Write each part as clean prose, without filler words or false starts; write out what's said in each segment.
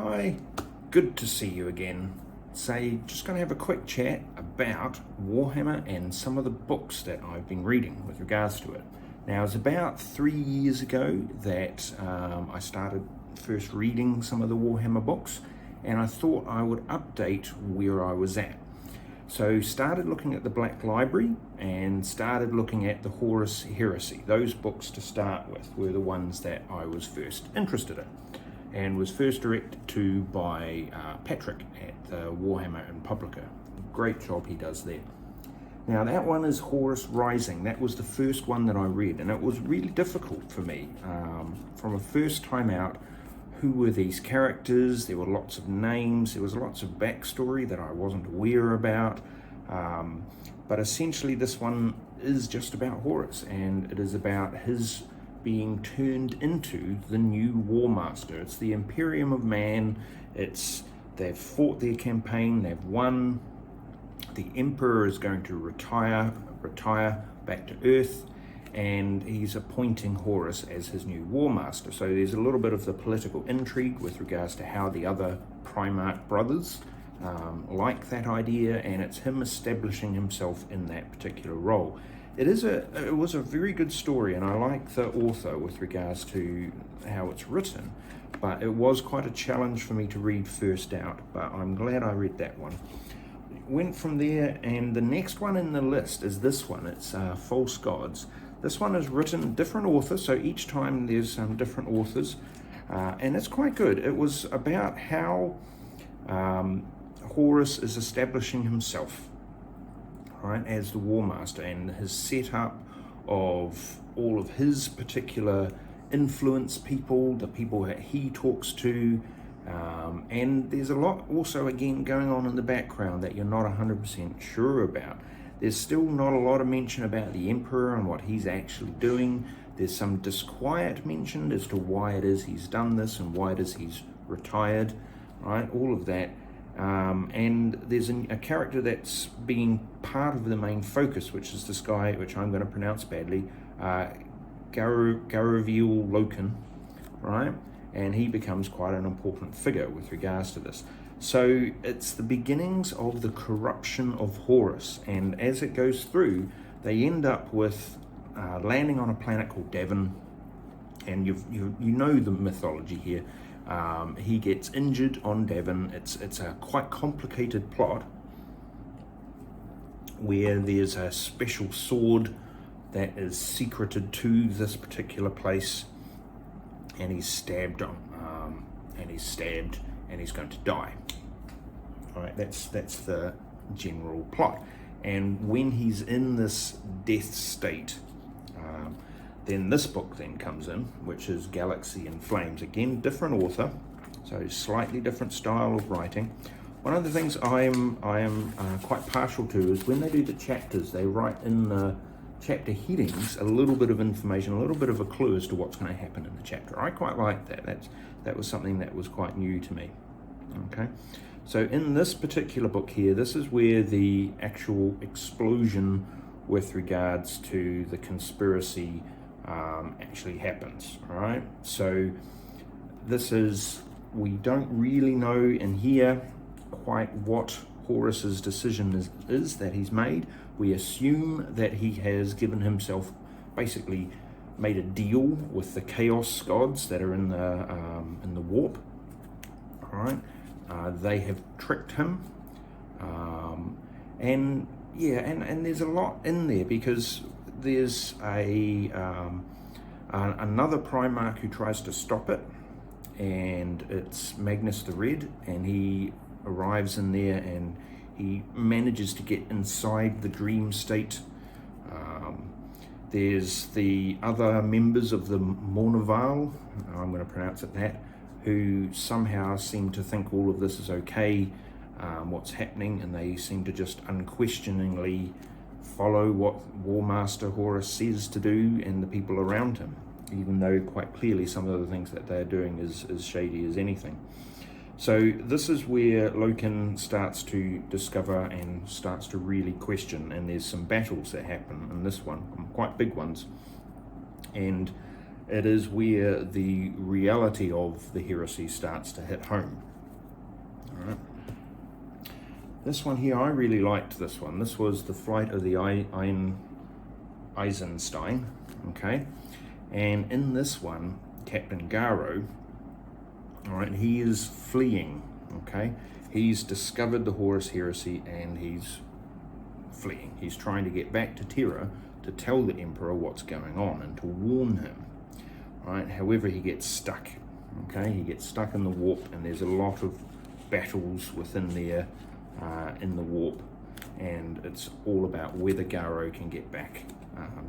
Hi, good to see you again. Just going to have a quick chat about Warhammer and some of the books that I've been reading with regards to it. Now, it's about 3 years ago that I started first reading some of the Warhammer books, and I thought I would update where I was at. So started looking at the Black Library and started looking at the Horus Heresy. Those books to start with were the ones that I was first interested in and was first directed to by Patrick at the Warhammer and Publica. Great job he does there. Now that one is Horus Rising. That was the first one that I read, and it was really difficult for me. From a first time out, who were these characters? There were lots of names, there was lots of backstory that I wasn't aware about. But essentially this one is just about Horus, and it is about his being turned into the new War Master. It's the Imperium of Man. They've fought their campaign, they've won. The Emperor is going to retire back to Earth, and he's appointing Horus as his new War Master. So there's a little bit of the political intrigue with regards to how the other Primarch brothers like that idea, and it's him establishing himself in that particular role. It was a very good story, and I like the author with regards to how it's written, but it was quite a challenge for me to read first out, but I'm glad I read that one. Went from there, and the next one in the list is this one. It's False Gods. This one is written different authors, so each time there's some different authors, and it's quite good. It was about how Horus is establishing himself, right, as the War Master, and his setup of all of his particular influence people, the people that he talks to, and there's a lot also again going on in the background that you're not 100% sure about. There's still not a lot of mention about the Emperor and what he's actually doing. There's some disquiet mentioned as to why it is he's done this and why it is he's retired, right, all of that. And there's a character that's being part of the main focus, which is this guy, which I'm going to pronounce badly, Garaviel Loken, right? And he becomes quite an important figure with regards to this. So it's the beginnings of the corruption of Horus, and as it goes through, they end up with landing on a planet called Davin, and you know the mythology here. He gets injured on Davin. It's a quite complicated plot where there's a special sword that is secreted to this particular place, and he's stabbed and he's going to die. All right, that's the general plot. And when he's in this death state, then this book then comes in, which is Galaxy in Flames. Again, different author, so slightly different style of writing. One of the things I am quite partial to is when they do the chapters, they write in the chapter headings a little bit of information, a little bit of a clue as to what's going to happen in the chapter. I quite like that. That was something that was quite new to me. Okay, so in this particular book here, this is where the actual explosion with regards to the conspiracy actually happens. All right, so we don't really know in here quite what Horus's decision is that he's made. We assume that he has given himself, basically made a deal with the Chaos Gods that are in the warp. All right, they have tricked him, and there's a lot in there, because there's another Primarch who tries to stop it, and it's Magnus the Red, and he arrives in there and he manages to get inside the dream state. There's the other members of the Mournival, I'm going to pronounce it that, who somehow seem to think all of this is okay, what's happening, and they seem to just unquestioningly follow what War Master Horus says to do and the people around him, even though quite clearly some of the things that they're doing is shady as anything. So this is where Loken starts to discover and starts to really question, and there's some battles that happen in this one, quite big ones, and it is where the reality of the heresy starts to hit home. This one here, I really liked this one. This was the Flight of the Eisenstein, okay? And in this one, Captain Garo, all right, he is fleeing, okay? He's discovered the Horus Heresy and he's fleeing. He's trying to get back to Terra to tell the Emperor what's going on and to warn him, right? However, he gets stuck, okay? He gets stuck in the warp, and there's a lot of battles within there in the warp, and it's all about whether Garo can get back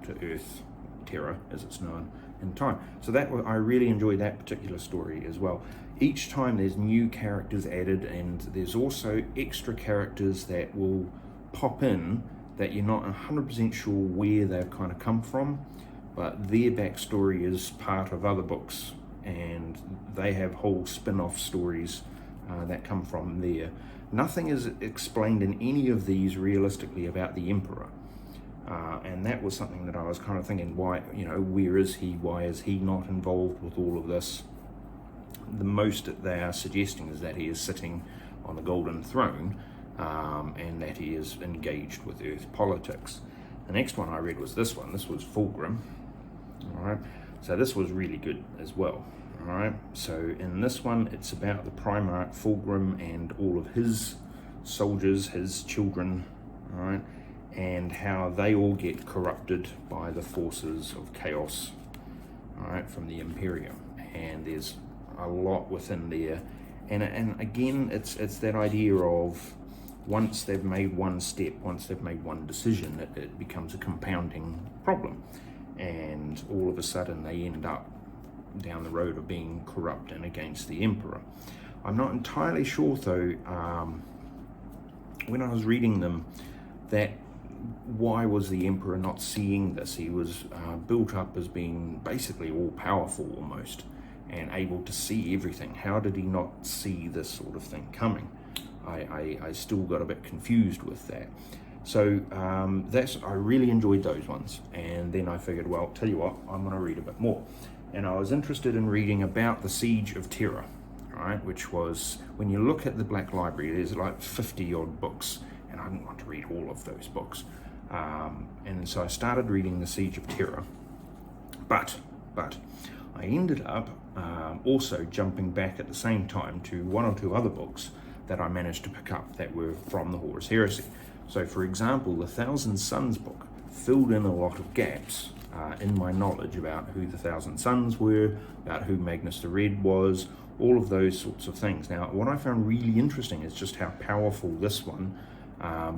to Earth, Terra as it's known, in time. So that I really enjoyed that particular story as well. Each time there's new characters added, and there's also extra characters that will pop in that you're not 100% sure where they've kind of come from, but their backstory is part of other books, and they have whole spin-off stories that come from there. Nothing is explained in any of these realistically about the Emperor, and that was something that I was kind of thinking, why, you know, where is he? Why is he not involved with all of this? The most that they are suggesting is that he is sitting on the Golden Throne, and that he is engaged with Earth politics. The next one I read was this one. This was Fulgrim. All right, so this was really good as well. All right, so in this one, it's about the Primarch Fulgrim and all of his soldiers, his children, all right, and how they all get corrupted by the forces of chaos, all right, from the Imperium. And there's a lot within there, and again, it's that idea of once they've made one step, once they've made one decision, it becomes a compounding problem, and all of a sudden they end up down the road of being corrupt and against the Emperor. I'm not entirely sure though, when I was reading them, that why was the Emperor not seeing this? He was built up as being basically all-powerful almost, and able to see everything. How did he not see this sort of thing coming? I still got a bit confused with that. So I really enjoyed those ones, and then I figured, well, tell you what, I'm going to read a bit more. And I was interested in reading about the Siege of Terra, right? Which was, when you look at the Black Library, there's like 50 odd books, and I didn't want to read all of those books. And so I started reading the Siege of Terra, but I ended up also jumping back at the same time to one or two other books that I managed to pick up that were from the Horus Heresy. So for example, the Thousand Sons book filled in a lot of gaps in my knowledge about who the Thousand Sons were, about who Magnus the Red was, all of those sorts of things. Now, what I found really interesting is just how powerful this one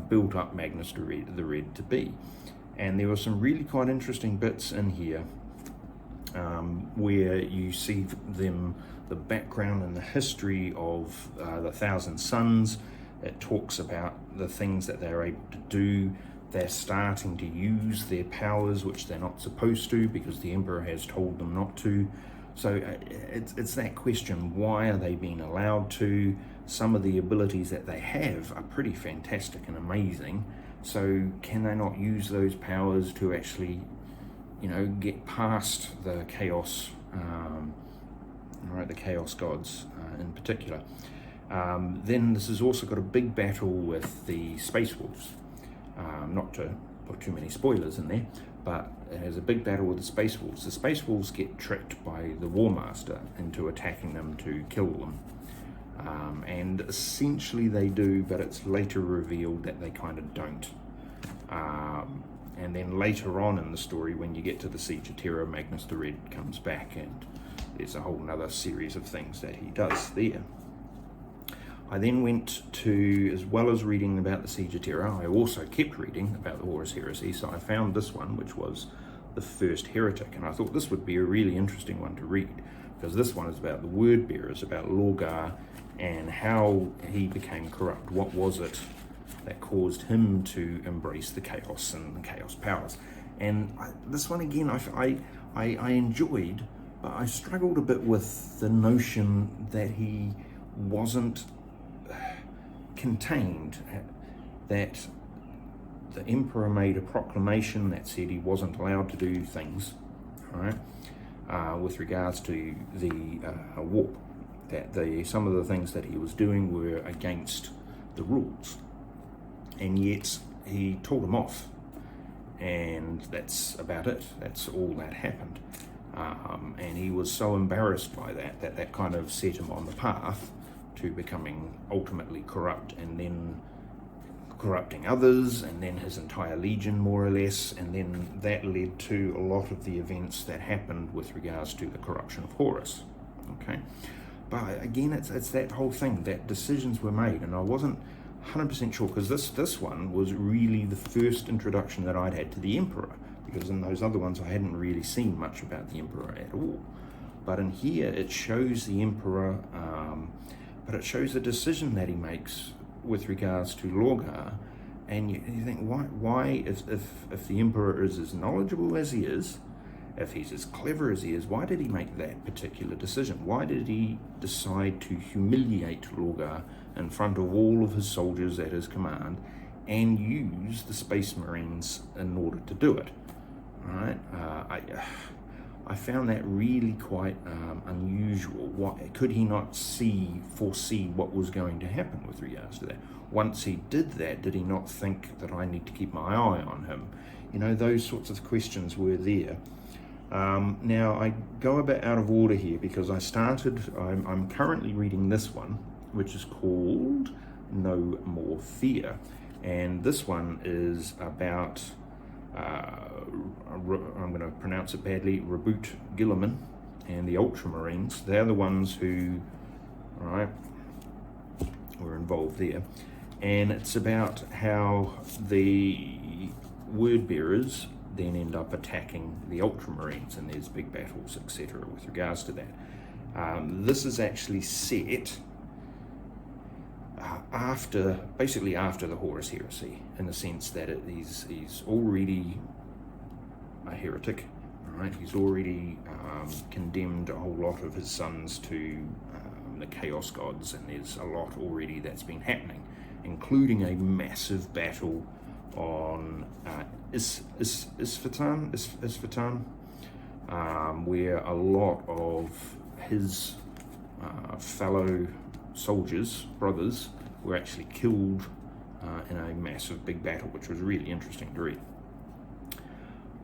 built up Magnus the Red to be. And there were some really quite interesting bits in here where you see the background and the history of the Thousand Sons. It talks about the things that they're able to do. They're starting to use their powers, which they're not supposed to because the Emperor has told them not to. So it's that question, why are they being allowed to? Some of the abilities that they have are pretty fantastic and amazing. So can they not use those powers to actually, you know, get past the chaos, right, the chaos gods in particular? Then this has also got a big battle with the Space Wolves. Not to put too many spoilers in there, but it has a big battle with the Space Wolves. The Space Wolves get tricked by the War Master into attacking them to kill them. And essentially they do, but it's later revealed that they kind of don't. And then later on in the story, when you get to the Siege of Terra, Magnus the Red comes back, and there's a whole nother series of things that he does there. I then went to, as well as reading about the Siege of Terra, I also kept reading about the Horus Heresy, so I found this one, which was The First Heretic, and I thought this would be a really interesting one to read, because this one is about the Word Bearers, about Lorgar, and how he became corrupt. What was it that caused him to embrace the chaos and the chaos powers? And this one again, I enjoyed, but I struggled a bit with the notion that he wasn't contained, that the Emperor made a proclamation that said he wasn't allowed to do things, right, with regards to the warp, that some of the things that he was doing were against the rules, and yet he told him off, and that's about it. That's all that happened. And he was so embarrassed by that kind of set him on the path to becoming ultimately corrupt, and then corrupting others, and then his entire legion, more or less, and then that led to a lot of the events that happened with regards to the corruption of Horus. Okay, but again, it's that whole thing that decisions were made, and I wasn't 100% sure, because this one was really the first introduction that I'd had to the Emperor, because in those other ones I hadn't really seen much about the Emperor at all. But in here it shows the Emperor, but it shows the decision that he makes with regards to Lorgar, and you think, why if the Emperor is as knowledgeable as he is, if he's as clever as he is, why did he make that particular decision? Why did he decide to humiliate Lorgar in front of all of his soldiers at his command, and use the Space Marines in order to do it? Right? I found that really quite unusual. Could he not foresee what was going to happen with regards to that? Once he did that, did he not think that I need to keep my eye on him? You know, those sorts of questions were there. Now, I go a bit out of order here, because I'm currently reading this one, which is called No More Fear. And this one is about... I'm going to pronounce it badly, Reboot Gilliman and the Ultramarines. They're the ones who, right, were involved there. And it's about how the word bearers then end up attacking the Ultramarines, and there's big battles, etc. with regards to that. This is actually set basically after the Horus heresy, in the sense that he's already a heretic, right? He's already condemned a whole lot of his sons to the Chaos Gods, and there's a lot already that's been happening, including a massive battle on Isfahan, where a lot of his fellow soldiers, brothers, were actually killed in a massive big battle, which was really interesting to read.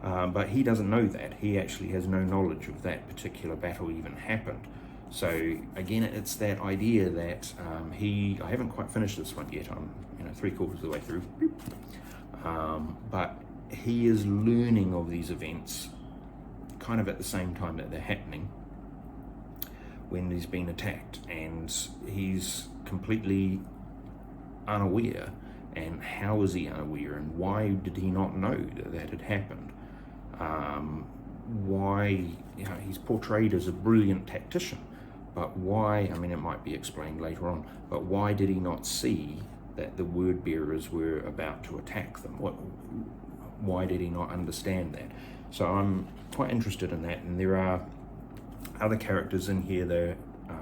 But he doesn't know that. He actually has no knowledge of that particular battle even happened. So again, it's that idea that I haven't quite finished this one yet. I'm 3/4 of the way through. But he is learning of these events kind of at the same time that they're happening, when he's been attacked, and he's completely unaware. And how is he unaware, and why did he not know that had happened? Why, he's portrayed as a brilliant tactician, but why, it might be explained later on, but why did he not see that the word bearers were about to attack them? Why did he not understand that? So I'm quite interested in that, and there are other characters in here they're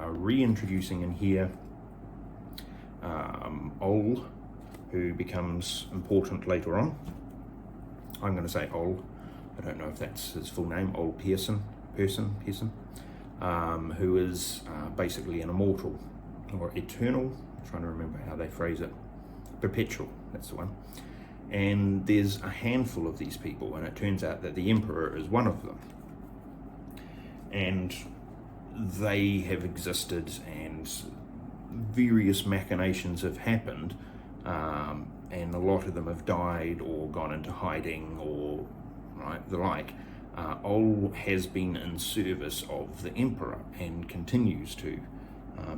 reintroducing in here. Ol, who becomes important later on. I'm going to say Ol. I don't know if that's his full name. Ol Pearson, who is basically an immortal or eternal. I'm trying to remember how they phrase it. Perpetual. That's the one. And there's a handful of these people, and it turns out that the Emperor is one of them. And they have existed, and various machinations have happened, and a lot of them have died or gone into hiding or the like. Ol has been in service of the Emperor and continues to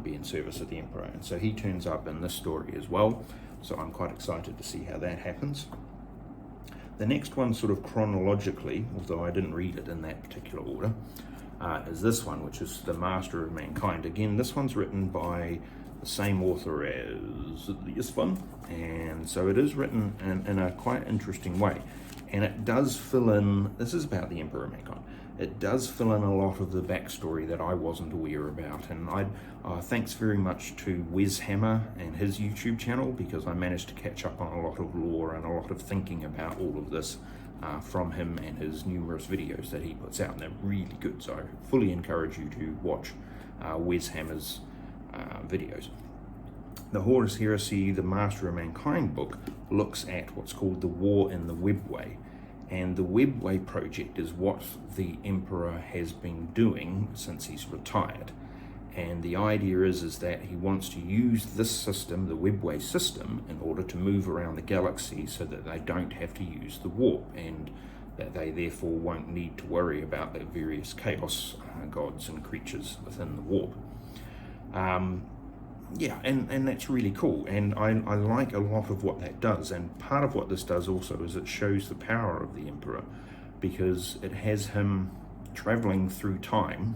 be in service of the Emperor, and so he turns up in this story as well. So I'm quite excited to see how that happens. The next one, sort of chronologically, although I didn't read it in that particular order, is this one, which is The Master of Mankind. Again, this one's written by the same author as this one, and so it is written in a quite interesting way, and it does fill in, this is about the Emperor of Mankind, it does fill in a lot of the backstory that I wasn't aware about, and thanks very much to Wes Hammer and his YouTube channel, because I managed to catch up on a lot of lore and a lot of thinking about all of this from him and his numerous videos that he puts out, and they're really good, so I fully encourage you to watch Wes Hammer's videos. The Horus Heresy, the Master of Mankind book, looks at what's called the War in the Webway. And the Webway project is what the Emperor has been doing since he's retired. And the idea is that he wants to use this system, the Webway system, in order to move around the galaxy so that they don't have to use the warp, and that they therefore won't need to worry about the various chaos gods and creatures within the warp. Yeah, and that's really cool, and I like a lot of what that does. And part of what this does also is it shows the power of the Emperor, because it has him traveling through time,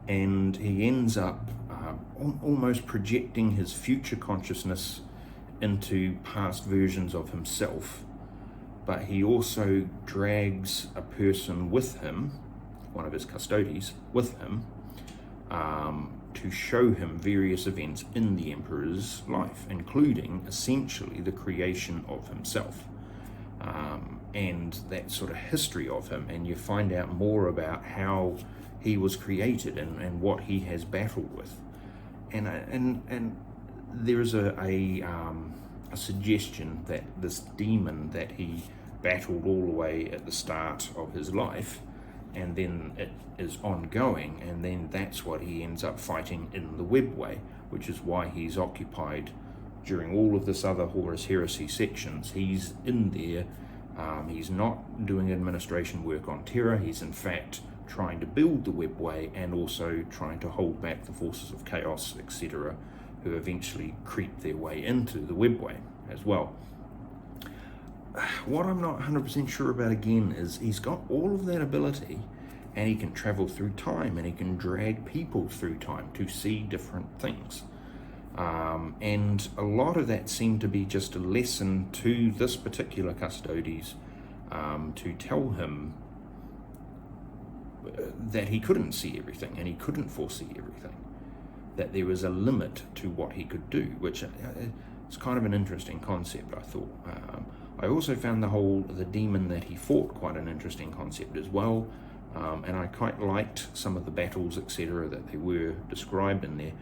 and he ends up almost projecting his future consciousness into past versions of himself, but he also drags a person with him, one of his custodies with him, to show him various events in the Emperor's life, including essentially the creation of himself, and that sort of history of him. And you find out more about how he was created and what he has battled with. And there is a suggestion that this demon that he battled all the way at the start of his life, and then it is ongoing, and then that's what he ends up fighting in the Webway, which is why he's occupied during all of this other Horus Heresy sections. He's in there, he's not doing administration work on Terra, he's in fact trying to build the Webway and also trying to hold back the forces of chaos, etc., who eventually creep their way into the Webway as well. What I'm not 100% sure about again is he's got all of that ability, and he can travel through time, and he can drag people through time to see different things. And a lot of that seemed to be just a lesson to this particular Custodes, to tell him that he couldn't see everything and he couldn't foresee everything, that there was a limit to what he could do, which is kind of an interesting concept, I thought. I also found the demon that he fought quite an interesting concept as well, and I quite liked some of the battles, etc., that they were described in there.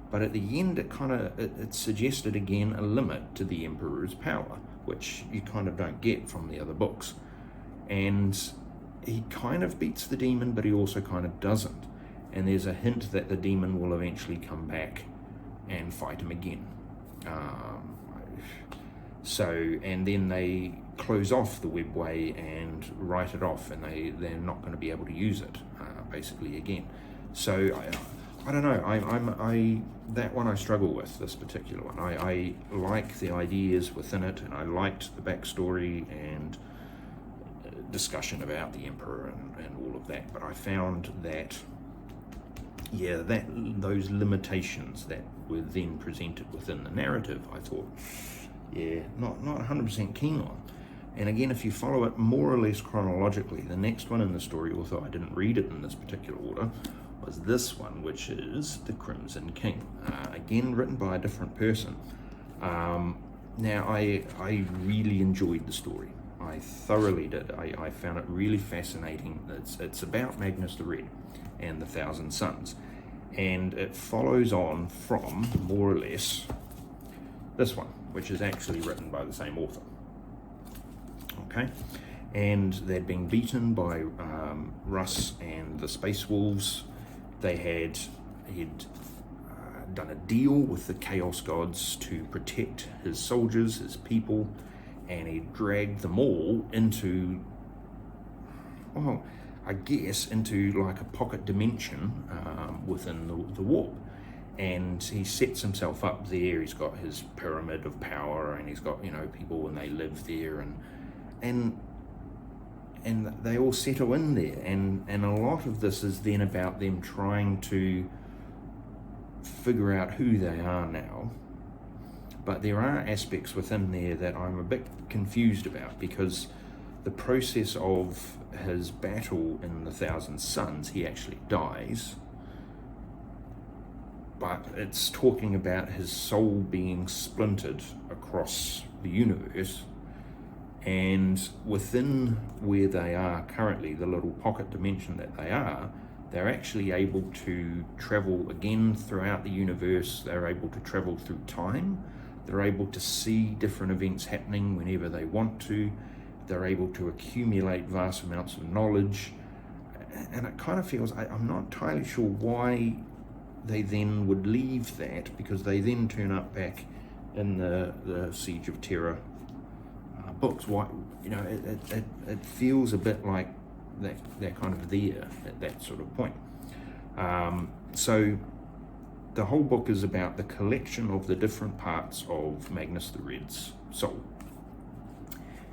But at the end, it suggested again a limit to the Emperor's power, which you kind of don't get from the other books. And he kind of beats the demon, but he also kind of doesn't. And there's a hint that the demon will eventually come back and fight him again. And then they close off the Webway and write it off, and they're not going to be able to use it, basically, again. So I don't know. That one I struggle with, this particular one. I like the ideas within it, and I liked the backstory and discussion about the Emperor and all of that. But I found that, yeah, those limitations that were then presented within the narrative, I thought, yeah, not 100% keen on. And again, if you follow it more or less chronologically, the next one in the story, although I didn't read it in this particular order, was this one, which is The Crimson King. Again, written by a different person. Now, I really enjoyed the story. I thoroughly did. I found it really fascinating. It's about Magnus the Red and the Thousand Suns. And it follows on from, more or less, this one, which is actually written by the same author. Okay, and they'd been beaten by Russ and the Space Wolves. He'd done a deal with the Chaos Gods to protect his soldiers, his people, and he dragged them all into, well, I guess, into like a pocket dimension within the warp. And he sets himself up there. He's got his pyramid of power, and he's got, people when they live there, and they all settle in there, and a lot of this is then about them trying to figure out who they are now. But there are aspects within there that I'm a bit confused about, because the process of his battle in the Thousand Suns, he actually dies, but it's talking about his soul being splintered across the universe, and within where they are currently, the little pocket dimension that they are, they're actually able to travel again throughout the universe. They're able to travel through time. They're able to see different events happening whenever they want to. They're able to accumulate vast amounts of knowledge. And it kind of feels, I'm not entirely sure why they then would leave that, because they then turn up back in the Siege of Terror books. Why, you know, it feels a bit like they're kind of there at that sort of point. So the whole book is about the collection of the different parts of Magnus the Red's soul.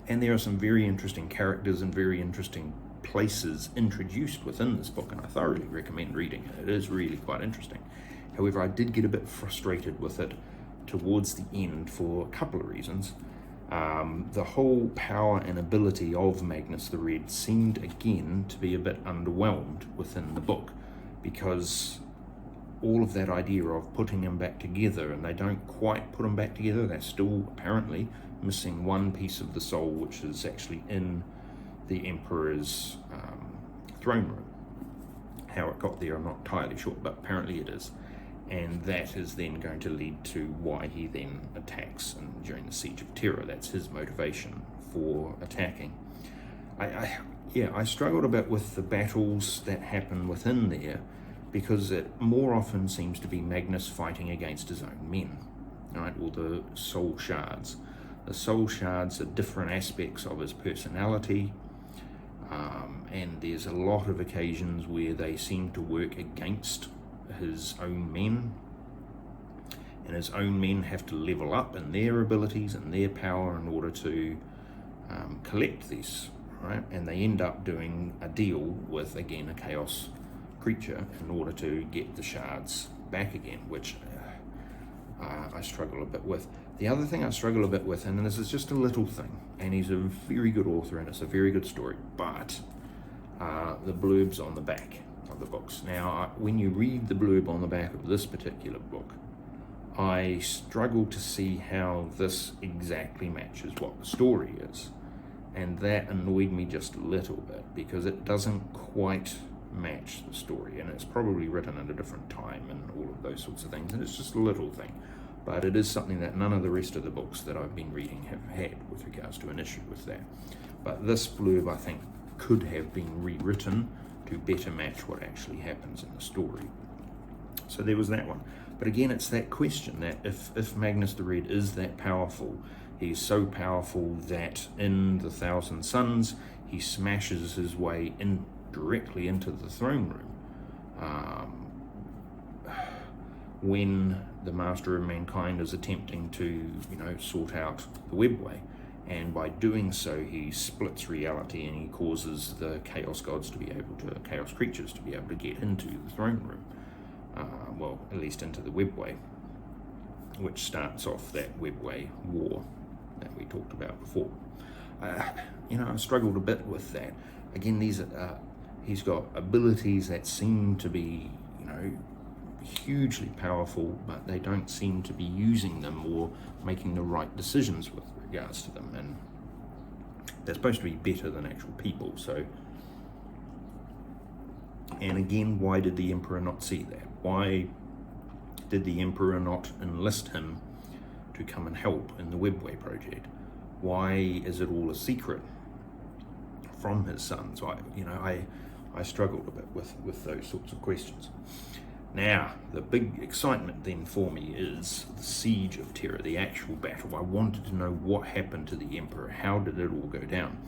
And there are some very interesting characters and very interesting places introduced within this book, and I thoroughly recommend reading it. It is really quite interesting. However, I did get a bit frustrated with it towards the end for a couple of reasons. The whole power and ability of Magnus the Red seemed again to be a bit underwhelmed within the book, because all of that idea of putting them back together, and they don't quite put them back together. They're still apparently missing one piece of the soul, which is actually in the Emperor's throne room. How it got there, I'm not entirely sure, but apparently it is. And that is then going to lead to why he then attacks during the Siege of Terror. That's his motivation for attacking. I struggled a bit with the battles that happen within there, because it more often seems to be Magnus fighting against his own men, right? Or the soul shards. The soul shards are different aspects of his personality, and there's a lot of occasions where they seem to work against his own men, and his own men have to level up in their abilities and their power in order to collect these, right? And they end up doing a deal with, again, a chaos creature in order to get the shards back again, which I struggle a bit with. The other thing I struggle a bit with, and this is just a little thing, and he's a very good author and it's a very good story, but the blurbs on the back of the books. Now, when you read the blurb on the back of this particular book, I struggle to see how this exactly matches what the story is, and that annoyed me just a little bit, because it doesn't quite match the story, and it's probably written at a different time and all of those sorts of things, and it's just a little thing, but it is something that none of the rest of the books that I've been reading have had with regards to an issue with that. But this blurb, I think, could have been rewritten to better match what actually happens in the story. So there was that one. But again, it's that question that if Magnus the Red is that powerful, he's so powerful that in the Thousand Suns he smashes his way in directly into the throne room, when the Master of Mankind is attempting to, you know, sort out the webway, and by doing so he splits reality and he causes the chaos gods to be able to, chaos creatures to be able to get into the throne room, well, at least into the webway, which starts off that webway war that we talked about before. You know, I struggled a bit with that. Again, these he's got abilities that seem to be, you know, hugely powerful, but they don't seem to be using them or making the right decisions with regards to them, and they're supposed to be better than actual people. So, and again, why did the Emperor not see that? Why did the Emperor not enlist him to come and help in the Webway project? Why is it all a secret from his sons? I struggled a bit with those sorts of questions. Now, the big excitement then for me is the Siege of Terror, the actual battle. I wanted to know what happened to the Emperor. How did it all go down?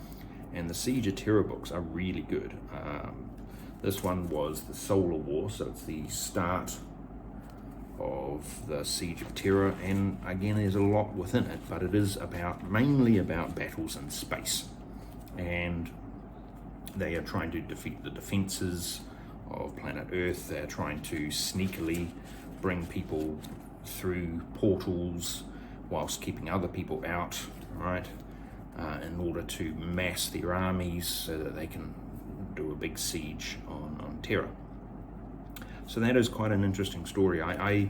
And the Siege of Terror books are really good. This one was the Solar War, so it's the start of the Siege of Terror, and again, there's a lot within it, but it is mainly about battles in space. And they are trying to defeat the defenses of planet Earth. They're trying to sneakily bring people through portals whilst keeping other people out, right, in order to mass their armies so that they can do a big siege on Terra. So that is quite an interesting story. I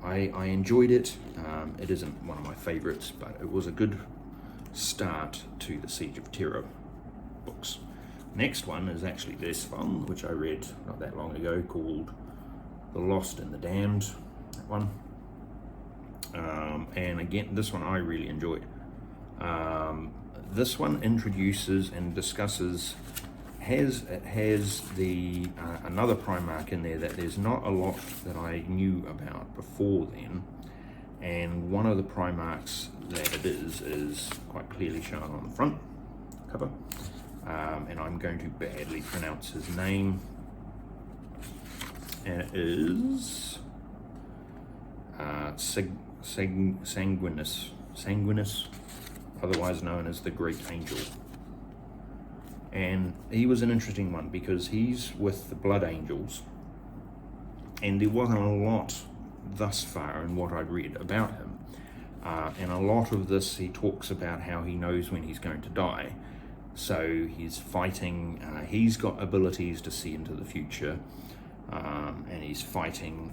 enjoyed it. It isn't one of my favorites, but it was a good start to the Siege of Terror books. Next one is actually this one, which I read not that long ago, called The Lost and the Damned, that one. And again, this one I really enjoyed. This one introduces and discusses, has the another Primarch in there that there's not a lot that I knew about before then, and one of the Primarchs that it is quite clearly shown on the front cover, and I'm going to badly pronounce his name, and it is Sanguinus, otherwise known as the Great Angel. And he was an interesting one because he's with the Blood Angels, and there wasn't a lot thus far in what I'd read about him. And a lot of this, he talks about how he knows when he's going to die. So he's fighting, he's got abilities to see into the future, and he's fighting,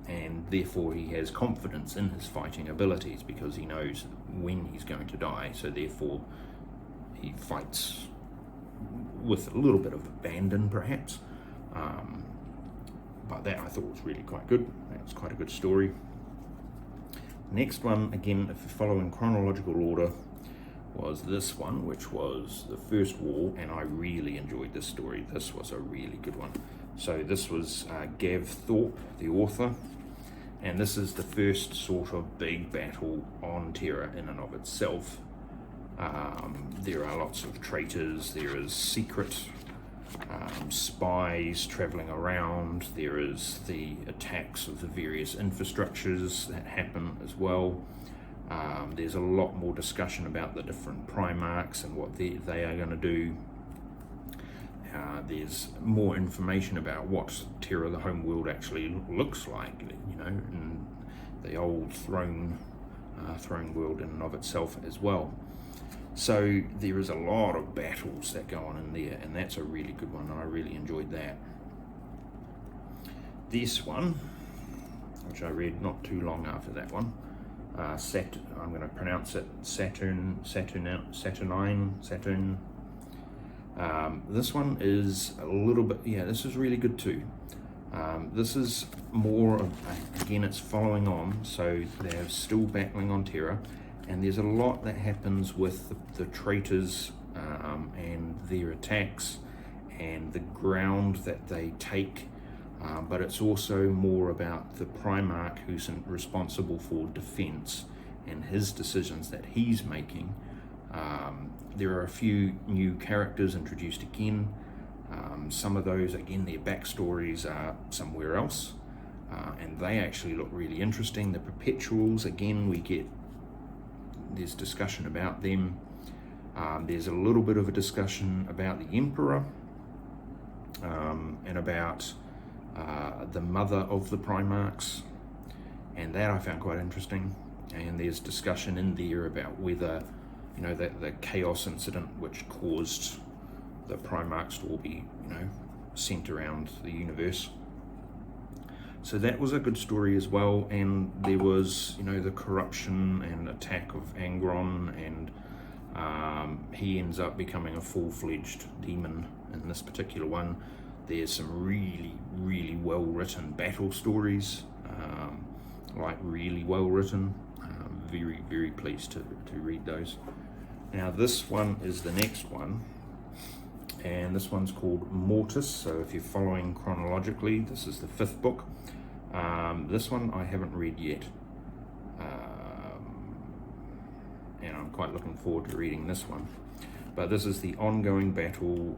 and therefore he has confidence in his fighting abilities because he knows when he's going to die. So therefore he fights with a little bit of abandon, perhaps. But that I thought was really quite good. That's quite a good story. Next one, again, if you follow in chronological order, was this one, which was the First War, and I really enjoyed this story. This was a really good one. So this was Gav Thorpe, the author, and this is the first sort of big battle on Terra in and of itself. There are lots of traitors, there is secret spies traveling around, there is the attacks of the various infrastructures that happen as well. There's a lot more discussion about the different Primarchs and what they are going to do. There's more information about what Terra, the home world, actually looks like, you know, in the old throne world in and of itself as well. So there is a lot of battles that go on in there, and that's a really good one. I really enjoyed that. This one, which I read not too long after that one, I'm going to pronounce it Saturn. This one is a little bit, yeah, this is really good too. This is more of, again, it's following on, so they're still battling on Terra, and there's a lot that happens with the traitors and their attacks and the ground that they take, but it's also more about the Primarch who's responsible for defense and his decisions that he's making. There are a few new characters introduced again. Some of those, again, their backstories are somewhere else, and they actually look really interesting. The Perpetuals, again, there's discussion about them. There's a little bit of a discussion about the Emperor, and about the mother of the Primarchs, and that I found quite interesting. And there's discussion in there about whether, you know, that the chaos incident which caused the Primarchs to all be, you know, sent around the universe. So that was a good story as well. And there was, you know, the corruption and attack of Angron, and he ends up becoming a full-fledged demon in this particular one. There's some really, really well-written battle stories, like really well-written. Very, very pleased to read those. Now this one is the next one, and this one's called Mortis. So if you're following chronologically, this is the 5th book. This one I haven't read yet, and I'm quite looking forward to reading this one. But this is the ongoing battle.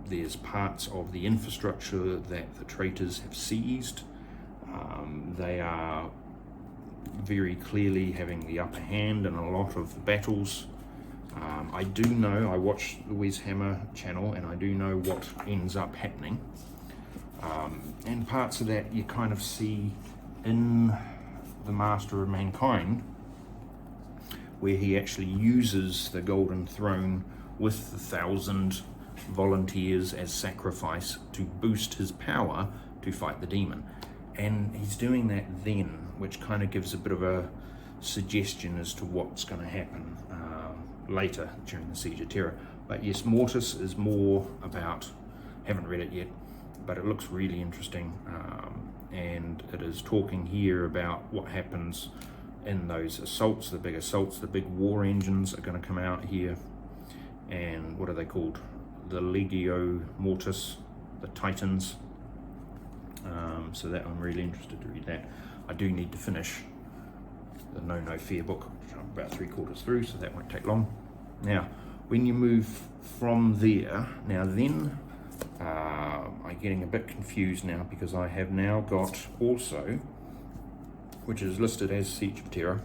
There's parts of the infrastructure that the traitors have seized. They are very clearly having the upper hand in a lot of the battles. I do know, I watch the Wes Hammer channel, and I do know what ends up happening. And parts of that you kind of see in the Master of Mankind, where he actually uses the Golden Throne with the 1,000 volunteers as sacrifice to boost his power to fight the demon. And he's doing that then, which kind of gives a bit of a suggestion as to what's going to happen later during the Siege of Terra. But yes, Mortis is more about, haven't read it yet, but it looks really interesting, and it is talking here about what happens in those assaults, the big war engines are going to come out here, and what are they called? The Legio Mortis, the Titans. So that I'm really interested to read that. I do need to finish the No Fear book, which I'm about 3/4 through, so that won't take long. Now, when you move from there, now then, I'm getting a bit confused now because I have now got also, which is listed as Siege of Terror,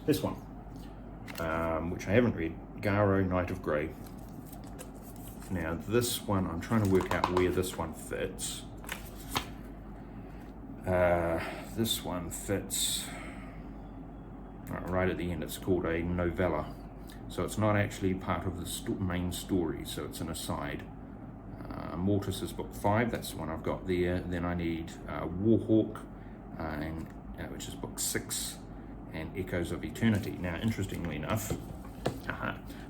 this one, which I haven't read, Garo, Knight of Grey. Now this one, I'm trying to work out where this one fits. This one fits right at the end. It's called a novella, so it's not actually part of the main story, so it's an aside. Mortis is book 5, that's the one I've got there. Then I need Warhawk, which is book 6, and Echoes of Eternity. Now, interestingly enough,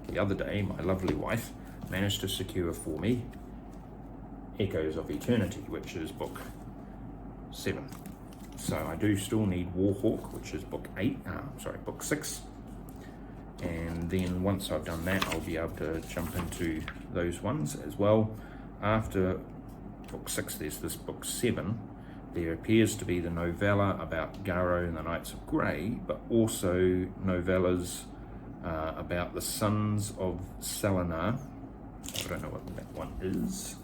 the other day my lovely wife managed to secure for me Echoes of Eternity, which is book 7. So I do still need Warhawk, which is book 6. And then once I've done that, I'll be able to jump into those ones as well. After book 6, there's this book 7. There appears to be the novella about Garo and the Knights of Grey, but also novellas about the Sons of Selenar. I don't know what that one is.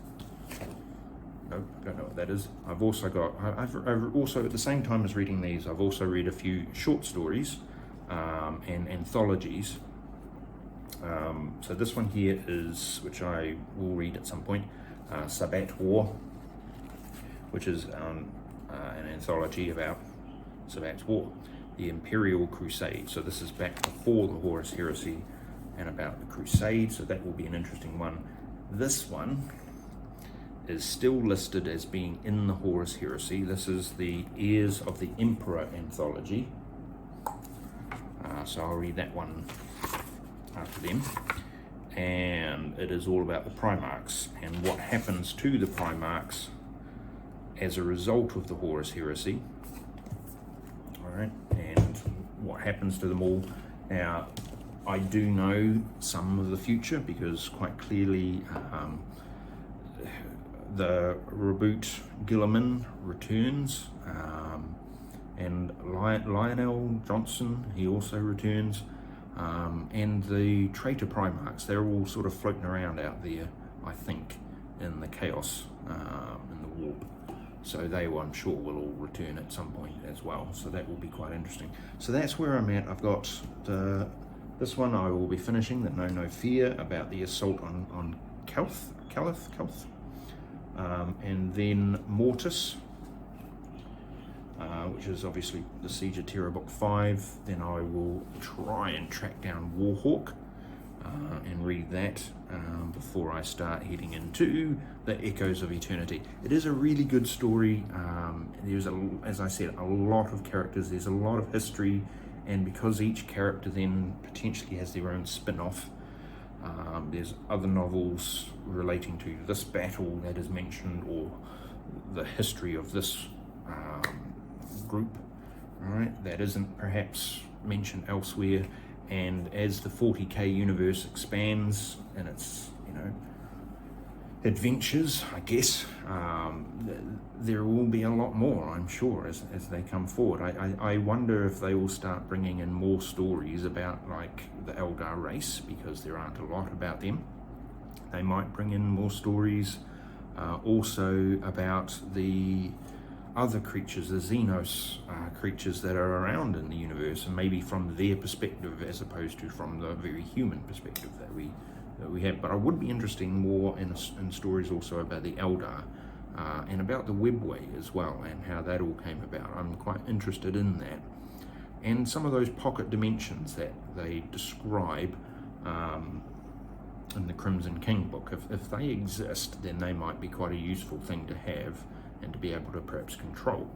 No, I don't know what that is. I've also got, I've also, at the same time as reading these, I've also read a few short stories and anthologies. So this one here is, which I will read at some point, Sabbat War, which is an anthology about Sabbat's War, the Imperial Crusade. So this is back before the Horus Heresy and about the Crusade, so that will be an interesting one. This one is still listed as being in the Horus Heresy. This is the Heirs of the Emperor anthology. So I'll read that one after them. And it is all about the Primarchs and what happens to the Primarchs as a result of the Horus Heresy. Alright, and what happens to them all. Now, I do know some of the future because quite clearly the reboot Gilliman returns, and Lionel Johnson, he also returns, and the traitor Primarchs, they're all sort of floating around out there, I think, in the chaos, in the warp. So they, I'm sure, will all return at some point as well. So that will be quite interesting. So that's where I'm at. I've got this one I will be finishing, the No Fear, about the assault on Calth, and then Mortis, which is obviously the Siege of Terror book 5. Then I will try and track down Warhawk and read that before I start heading into the Echoes of Eternity. It is a really good story. There's, as I said, a lot of characters, there's a lot of history, and because each character then potentially has their own spin-off, there's other novels relating to this battle that is mentioned, or the history of this group, right, that isn't perhaps mentioned elsewhere. And as the 40K universe expands and its, adventures, I guess, there will be a lot more, I'm sure, as they come forward. I wonder if they will start bringing in more stories about, like, the Eldar race, because there aren't a lot about them. They might bring in more stories also about the other creatures, the Xenos creatures that are around in the universe, and maybe from their perspective as opposed to from the very human perspective that we have. But I would be interested more in stories also about the Eldar and about the Webway as well, and how that all came about. I'm quite interested in that, and some of those pocket dimensions that they describe in the Crimson King book. If they exist, then they might be quite a useful thing to have and to be able to perhaps control.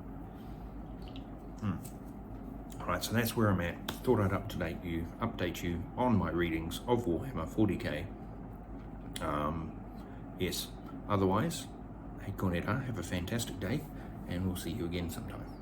Alright, so that's where I'm at. Thought I'd update you on my readings of Warhammer 40K. Yes, otherwise, hey Cornetta, have a fantastic day, and we'll see you again sometime.